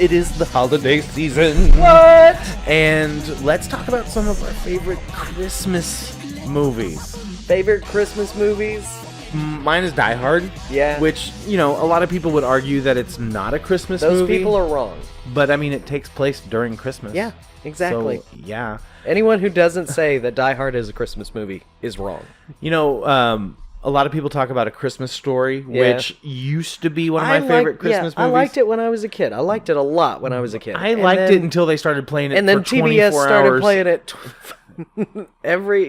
it is the holiday season. What? And let's talk about some of our favorite Christmas movies. Favorite Christmas movies? Mine is Die Hard. Yeah. Which, a lot of people would argue that it's not a Christmas movie. Those people are wrong. But, I mean, it takes place during Christmas. Yeah, exactly. So, yeah. Anyone who doesn't say that Die Hard is a Christmas movie is wrong. A lot of people talk about A Christmas Story, which used to be one of my favorite Christmas movies. I liked it when I was a kid. I liked it a lot when I was a kid. I liked it until they started playing it for 24 hours. And then TBS started playing it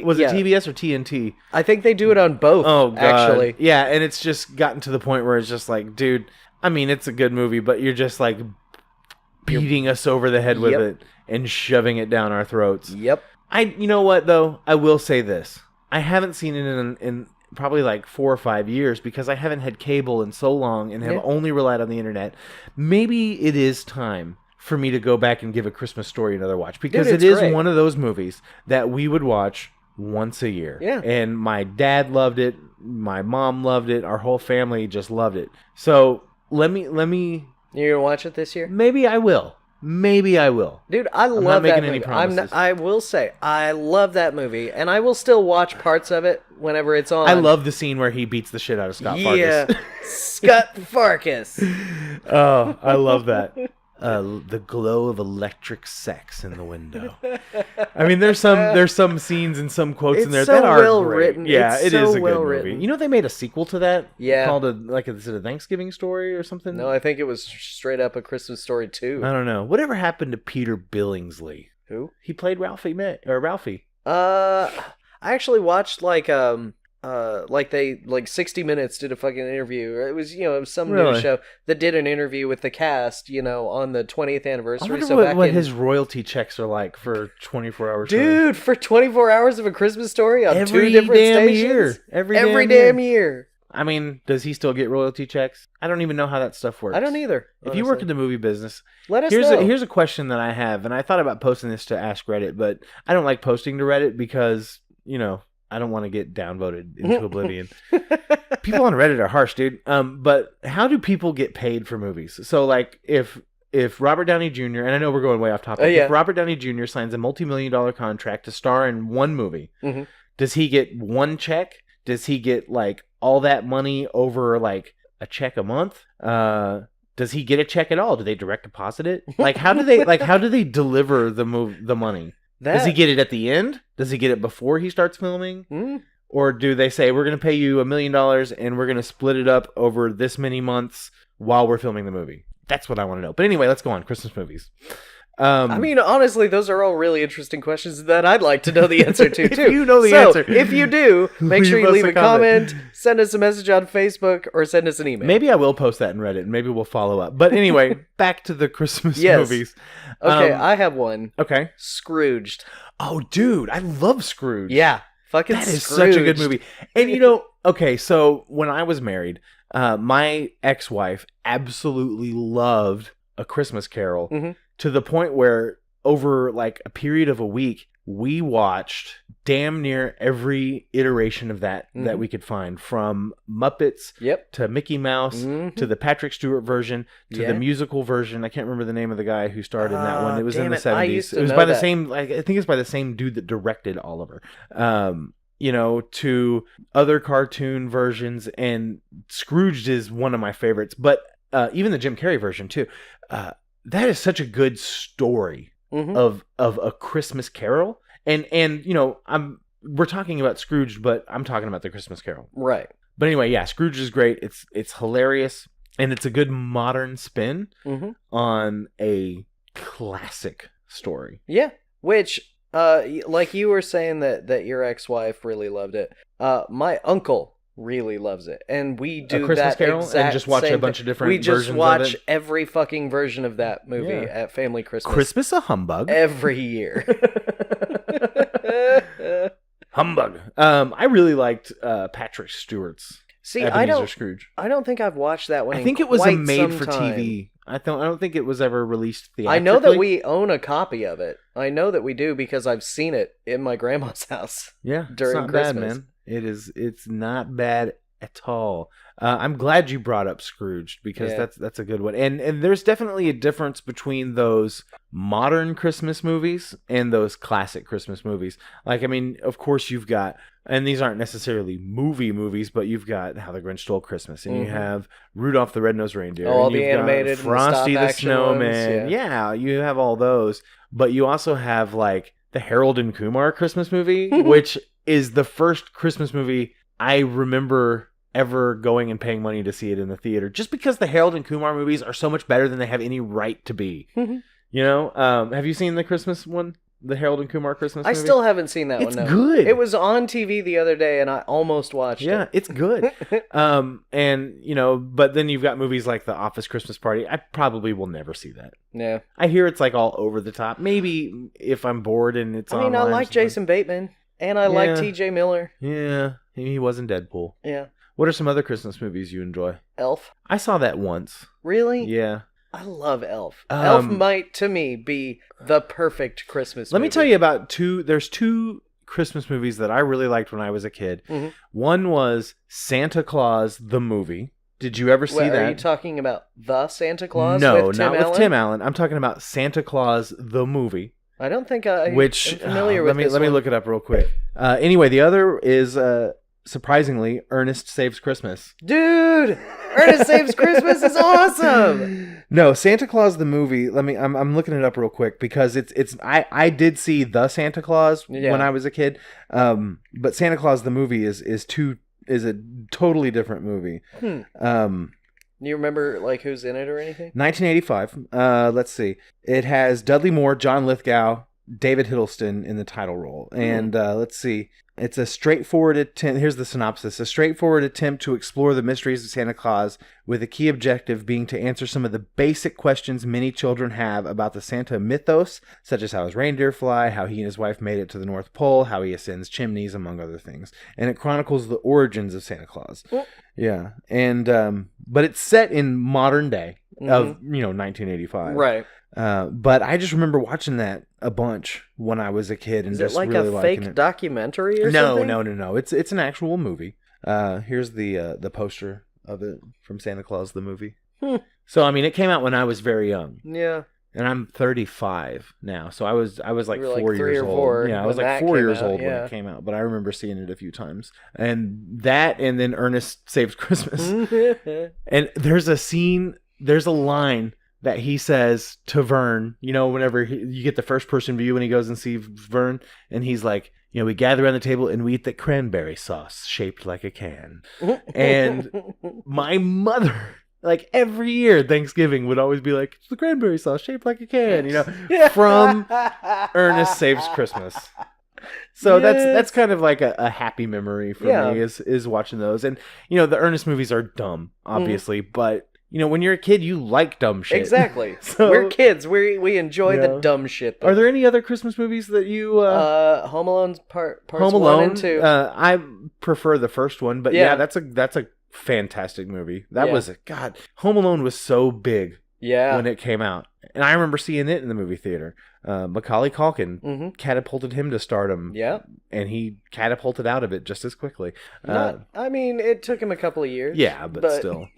Was it TBS or TNT? I think they do it on both, actually. Yeah, and it's just gotten to the point where it's just like, dude, I mean, it's a good movie, but you're just like beating us over the head with it and shoving it down our throats. Yep. You know what, though? I will say this. I haven't seen it in probably like 4 or 5 years because I haven't had cable in so long and have only relied on the internet. Maybe it is time for me to go back and give A Christmas Story another watch because it is one of those movies that we would watch once a year. Yeah. And my dad loved it. My mom loved it. Our whole family just loved it. So let me. You're gonna watch it this year? Maybe I will. Dude, I love that movie. Any promises. I will say, I love that movie, and I will still watch parts of it whenever it's on. I love the scene where he beats the shit out of Scott Farkas. Yeah, Scott Farkas. Oh, I love that. The glow of electric sex in the window. I mean, there's some scenes and some quotes in there that are well great. written. Yeah, it's it so is a well good written. movie. You know, they made a sequel to that. Yeah, called is it a Thanksgiving Story or something? No, I think it was straight up A Christmas Story 2. I don't know. Whatever happened to Peter Billingsley? Who? He played Ralphie. I actually watched like 60 Minutes did a fucking interview. It was some news show that did an interview with the cast, on the 20th anniversary. I wonder what his royalty checks are like for 24 hours. Dude, for 24 hours of A Christmas Story on every 2 different damn stations? Year. Every damn year. I mean, does he still get royalty checks? I don't even know how that stuff works. I don't either. Honestly. If you work in the movie business, let us know. Here's a question that I have, and I thought about posting this to Ask Reddit, but I don't like posting to Reddit because, I don't want to get downvoted into oblivion. People on Reddit are harsh, dude. But how do people get paid for movies? So, like, if Robert Downey Jr., and I know we're going way off topic, if Robert Downey Jr. signs a multi-million-dollar contract to star in one movie, does he get one check? Does he get, like, all that money over, like, a check a month? Does he get a check at all? Do they direct deposit it? Like, how do they deliver the money? Does he get it at the end? Does he get it before he starts filming? Or do they say, we're going to pay you $1 million and we're going to split it up over this many months while we're filming the movie? That's what I want to know. But anyway, let's go on. Christmas movies. I mean, honestly, those are all really interesting questions that I'd like to know the answer to, too. If you know the answer. If you do, make sure you leave a comment, send us a message on Facebook, or send us an email. Maybe I will post that in Reddit, and maybe we'll follow up. But anyway, back to the Christmas movies. Okay, I have one. Okay. Scrooged. Oh, dude, I love Scrooge. Yeah, fucking That is such a good movie. And okay, so when I was married, my ex-wife absolutely loved A Christmas Carol to the point where over like a period of a week, we watched damn near every iteration of that we could find, from Muppets to Mickey Mouse to the Patrick Stewart version to the musical version. I can't remember the name of the guy who starred in that one. It was in the 70s. It was by the same, I think it's by the same dude that directed Oliver. To other cartoon versions, and Scrooged is one of my favorites, but even the Jim Carrey version too. That is such a good story of A Christmas Carol. And we're talking about Scrooge, but I'm talking about the Christmas Carol. Right. But anyway, yeah, Scrooge is great. It's hilarious, and it's a good modern spin on a classic story. Yeah. Which like you were saying that your ex-wife really loved it. My uncle really loves it, and we do A Christmas that Carol exact and just watch a same bunch thing. of different We just versions watch of it. every fucking version of that movie at family Christmas. Christmas a humbug. Every year. Humbug. I really liked Patrick Stewart's Ebenezer Scrooge. I don't think I've watched that one. I think it was a made-for-TV. I don't think it was ever released theatrically. I know that we own a copy of it. I know that we do because I've seen it in my grandma's house. Yeah, during it's not Christmas. bad, man. It's not bad at all. I'm glad you brought up Scrooged because Yeah. that's a good one. And there's definitely a difference between those modern Christmas movies and those classic Christmas movies. Like, I mean, of course you've got, and these aren't necessarily movies, but you've got How the Grinch Stole Christmas, and you have Rudolph the Red-Nosed Reindeer, all and the you've got animated Frosty and the stop action ones, Snowman. Yeah, you have all those, but you also have like the Harold and Kumar Christmas movie, which is the first Christmas movie I remember ever going and paying money to see it in the theater, just because the Harold and Kumar movies are so much better than they have any right to be. You know, have you seen the Christmas one, the Harold and Kumar Christmas movie? I still haven't seen that It's one. No. good. It was on TV the other day, and I almost watched it. Yeah, it's good. And you know, but then you've got movies like The Office Christmas Party. I probably will never see that. Yeah. I hear it's like all over the top. Maybe if I'm bored and it's I mean, I online or like something. Jason Bateman, and I like T.J. Miller. Yeah, he was in Deadpool. Yeah. What are some other Christmas movies you enjoy? Elf. I saw that once. Really? Yeah. I love Elf. Elf might, to me, be the perfect Christmas movie. Let me tell you about there's two Christmas movies that I really liked when I was a kid. Mm-hmm. One was Santa Claus the movie. Did you ever see that? Are you talking about The Santa Claus No, with Tim not Allen? with Tim Allen. I'm talking about Santa Claus the movie. I don't think I'm Which familiar with this let me one. look it up real quick. Anyway, the other is surprisingly Ernest Saves Christmas. Dude, Ernest Saves Christmas is awesome. No, Santa Claus the movie. I'm looking it up real quick because I did see the Santa Claus when I was a kid. But Santa Claus the movie is a totally different movie. Do you remember like who's in it or anything? 1985. Let's see. It has Dudley Moore, John Lithgow, David Hiddleston in the title role. And let's see. It's a straightforward attempt. Here's the synopsis. A straightforward attempt to explore the mysteries of Santa Claus, with a key objective being to answer some of the basic questions many children have about the Santa mythos, such as how his reindeer fly, how he and his wife made it to the North Pole, how he ascends chimneys, among other things. And it chronicles the origins of Santa Claus. Yeah. And but it's set in modern day of 1985. Right. But I just remember watching that a bunch when I was a kid, and Is just it like really a liking fake it. documentary or something? No. It's an actual movie. Here's the poster of it from Santa Claus the movie. So I mean, it came out when I was very young. Yeah. And I'm 35 now, so I was like You were 4 like 3 years or old. 4 Yeah, I was when like that 4 came years out, old when yeah. it came out, but I remember seeing it a few times. And that, and then Ernest Saves Christmas. And there's a line that he says to Vern, whenever you get the first person view when he goes and sees Vern, and he's like, we gather around the table and we eat the cranberry sauce shaped like a can. And my mother, like every year, Thanksgiving would always be like, it's the cranberry sauce shaped like a can, from Ernest Saves Christmas. So that's kind of like a happy memory for me is watching those. And, the Ernest movies are dumb, obviously, but when you're a kid, you like dumb shit. Exactly. So, we're kids. We enjoy the dumb shit. Though. Are there any other Christmas movies that you... Home Alone's parts Home 1 Alone, and 2. I prefer the first one, but that's a fantastic movie. That was God. Home Alone was so big when it came out, and I remember seeing it in the movie theater. Macaulay Culkin catapulted him to stardom. Yeah, and he catapulted out of it just as quickly. I mean, it took him a couple of years. Yeah, but still,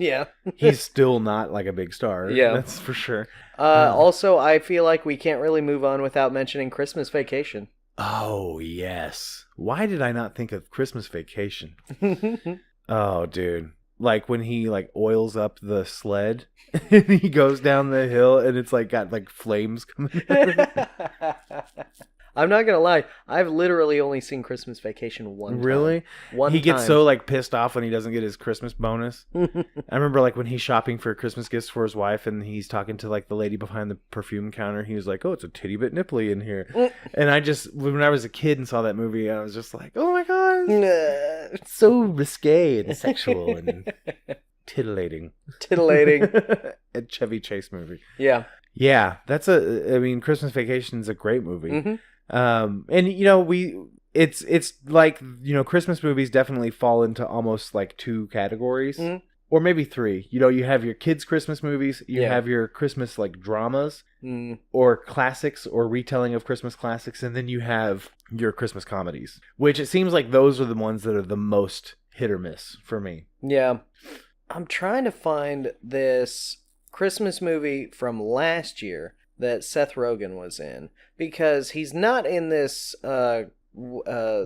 he's still not like a big star. Yeah, that's for sure. Also, I feel like we can't really move on without mentioning Christmas Vacation. Oh yes. Why did I not think of Christmas Vacation? Oh, dude. Like when he oils up the sled and he goes down the hill and it's got flames coming out. I'm not gonna lie, I've literally only seen Christmas Vacation one time. Really? One he time. gets so pissed off when he doesn't get his Christmas bonus. I remember when he's shopping for Christmas gifts for his wife and he's talking to the lady behind the perfume counter. He was like, "Oh, it's a titty bit nipply in here." And when I was a kid and saw that movie, I was just like, "Oh my god, it's so risque and sexual and titillating." A Chevy Chase movie. Yeah. Yeah, Christmas Vacation is a great movie. And it's Christmas movies definitely fall into almost 2 categories or maybe 3. You have your kids' Christmas movies, you have your Christmas dramas or classics or retelling of Christmas classics, and then you have your Christmas comedies, which it seems like those are the ones that are the most hit or miss for me. Yeah. I'm trying to find this Christmas movie from last year that Seth Rogen was in, because he's not in this The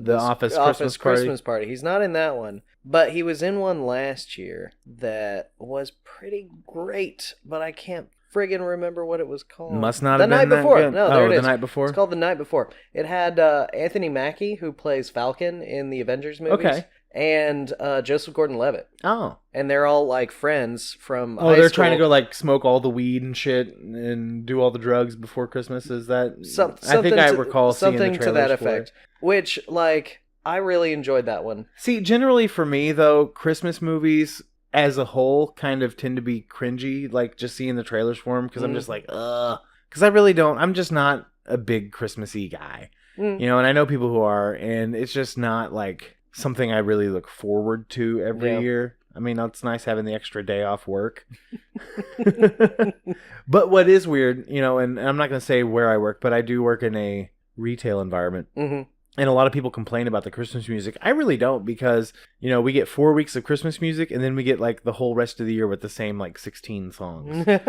this Office Christmas Party. He's not in that one, but he was in one last year that was pretty great, but I can't friggin' remember what it was called. Must not The have been Night that Before. good. No, there it is. The Night Before? It's called The Night Before. It had Anthony Mackie, who plays Falcon in the Avengers movies. Okay. And Joseph Gordon-Levitt. Oh. And they're all like friends from high they're school. trying to go like smoke all the weed and shit and do all the drugs before Christmas. Is that? I think I recall seeing the something to that trailers for effect. it. Which, like, I really enjoyed that one. See, generally for me though, Christmas movies as a whole kind of tend to be cringy. Like just seeing the trailers for them, because I'm just like, because I really don't. I'm just not a big Christmassy guy, you know. And I know people who are, and it's just not like something I really look forward to every year. I mean, it's nice having the extra day off work. But what is weird, you know, and I'm not going to say where I work, but I do work in a retail environment. Mm-hmm. And a lot of people complain about the Christmas music. I really don't, because, you know, we get 4 weeks of Christmas music, and then we get like the whole rest of the year with the same like 16 songs. God,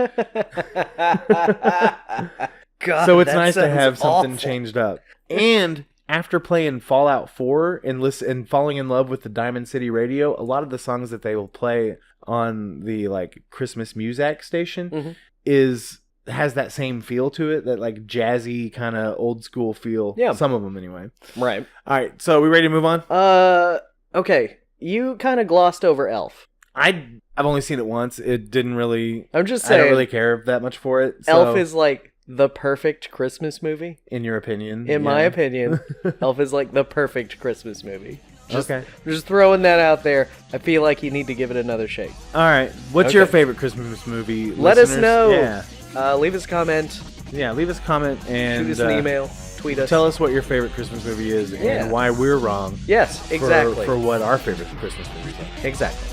so it's nice to have something awful. changed up. And after playing Fallout 4 and falling in love with the Diamond City Radio, a lot of the songs that they will play on the like Christmas music station has that same feel to it, that like jazzy kind of old school feel. Yeah. Some of them anyway. Right. All right. So we ready to move on? Okay. You kind of glossed over Elf. I've only seen it once. It didn't really. I'm just saying. I don't really care that much for it. So, Elf is like the perfect Christmas movie. in your opinion? In my opinion, Elf is like the perfect Christmas movie. Okay. Just throwing that out there. I feel like you need to give it another shake. All right. What's your favorite Christmas movie? Let us listeners? know. Yeah. Leave us a comment. Yeah, leave us a comment and Shoot us an email. Tweet us. Tell us what your favorite Christmas movie is and why we're wrong. Yes, exactly. For what our favorite Christmas movies are. Exactly.